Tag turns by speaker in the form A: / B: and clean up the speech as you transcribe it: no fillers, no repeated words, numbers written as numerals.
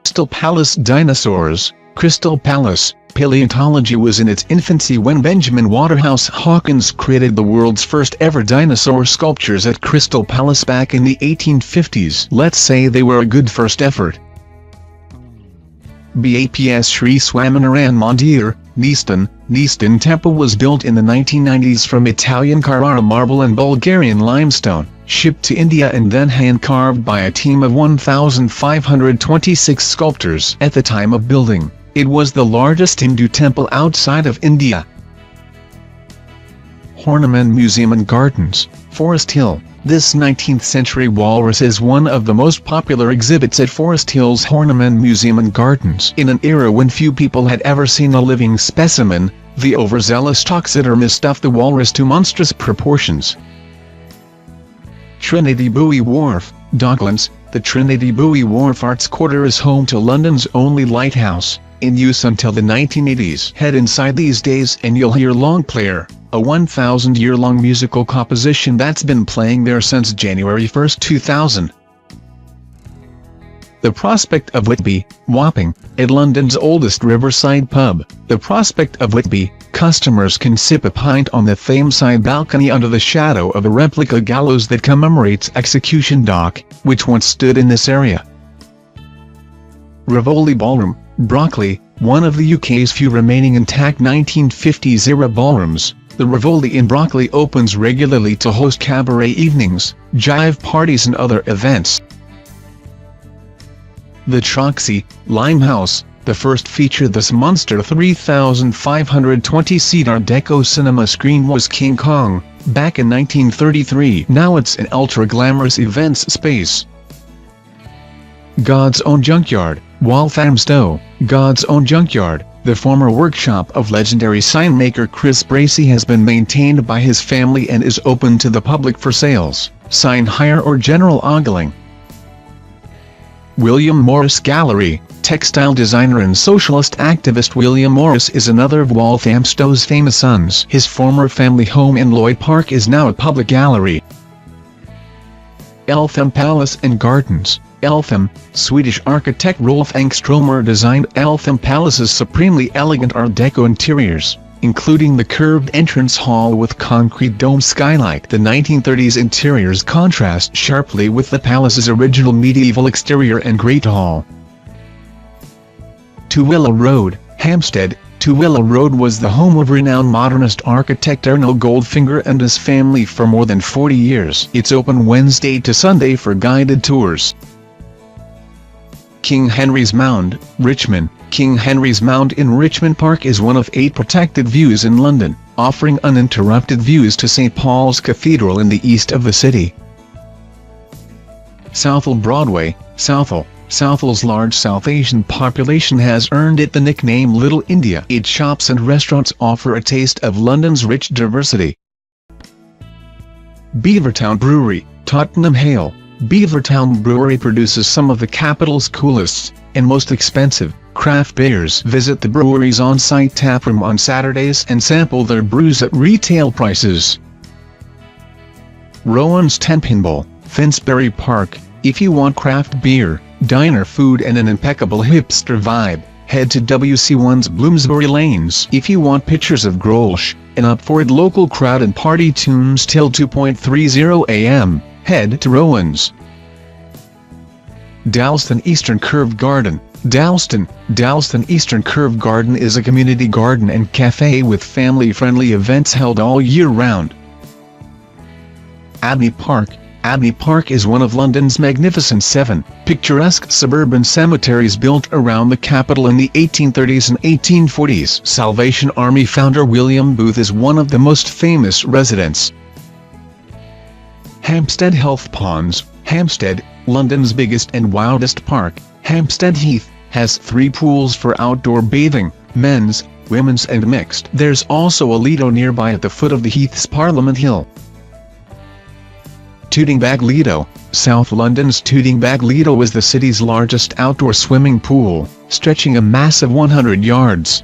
A: Crystal Palace dinosaurs. Crystal Palace. Paleontology was in its infancy when Benjamin Waterhouse Hawkins created the world's first ever dinosaur sculptures at Crystal Palace back in the 1850s. Let's say they were a good first effort. BAPS Sri Swaminarayan Mandir, Needn't Temple was built in the 1990s from Italian Carrara marble and Bulgarian limestone, shipped to India and then hand-carved by a team of 1,526 sculptors. At the time of building, it was the largest Hindu temple outside of India. Horniman Museum and Gardens, Forest Hill. This 19th-century walrus is one of the most popular exhibits at Forest Hill's Horniman Museum and Gardens. In an era when few people had ever seen a living specimen, the overzealous taxidermist stuffed the walrus to monstrous proportions. Trinity Buoy Wharf, Docklands. The Trinity Buoy Wharf Arts Quarter is home to London's only lighthouse, in use until the 1980s. Head inside these days and you'll hear Longplayer, a 1,000-year-long musical composition that's been playing there since January 1, 2000. The Prospect of Whitby, Wapping. At London's oldest riverside pub, The Prospect of Whitby, customers can sip a pint on the Thameside balcony under the shadow of a replica gallows that commemorates Execution Dock, which once stood in this area. Rivoli Ballroom, Brockley. One of the UK's few remaining intact 1950s-era ballrooms, the Rivoli in Brockley opens regularly to host cabaret evenings, jive parties and other events. The Troxy, Limehouse. The first feature this monster 3,520-seat Art Deco cinema screen was King Kong, back in 1933. Now it's an ultra-glamorous events space. God's Own Junkyard, Walthamstow. God's Own Junkyard, the former workshop of legendary sign-maker Chris Bracey, has been maintained by his family and is open to the public for sales, sign hire or general ogling. William Morris Gallery. Textile designer and socialist activist William Morris is another of Walthamstow's famous sons. His former family home in Lloyd Park is now a public gallery. Eltham Palace and Gardens. Eltham. Swedish architect Rolf Engstromer designed Eltham Palace's supremely elegant Art Deco interiors, including the curved entrance hall with concrete dome skylight. The 1930s interiors contrast sharply with the palace's original medieval exterior and Great Hall. Tooele Road, Hampstead. Tooele Road was the home of renowned modernist architect Erno Goldfinger and his family for more than 40 years. It's open Wednesday to Sunday for guided tours. King Henry's Mound, Richmond. King Henry's Mound in Richmond Park is one of 8 protected views in London, offering uninterrupted views to St. Paul's Cathedral in the east of the city. Southall Broadway, Southall. Southall's large South Asian population has earned it the nickname Little India. Its shops and restaurants offer a taste of London's rich diversity. Beavertown Brewery, Tottenham Hale. Beavertown Brewery produces some of the capital's coolest, and most expensive, craft beers. Visit the brewery's on-site taproom on Saturdays and sample their brews at retail prices. Rowan's Tenpinball, Finsbury Park. If you want craft beer, diner food and an impeccable hipster vibe, head to WC1's Bloomsbury Lanes. If you want pictures of Grolsch, an up-for-it local crowd and party tunes till 2:30 a.m., head to Rowan's. Dalston Eastern Curved Garden. Dalston Eastern Curved Garden is a community garden and cafe with family-friendly events held all year round. Abney Park. Abney Park is one of London's magnificent 7 picturesque suburban cemeteries built around the capital in the 1830s and 1840s. Salvation Army founder William Booth is one of the most famous residents. Hampstead Heath Ponds. Hampstead, London's biggest and wildest park, Hampstead Heath, has 3 pools for outdoor bathing, men's, women's and mixed. There's also a Lido nearby at the foot of the Heath's Parliament Hill. Tootingbag Lido. South London's Tootingbag Lido is the city's largest outdoor swimming pool, stretching a massive 100 yards.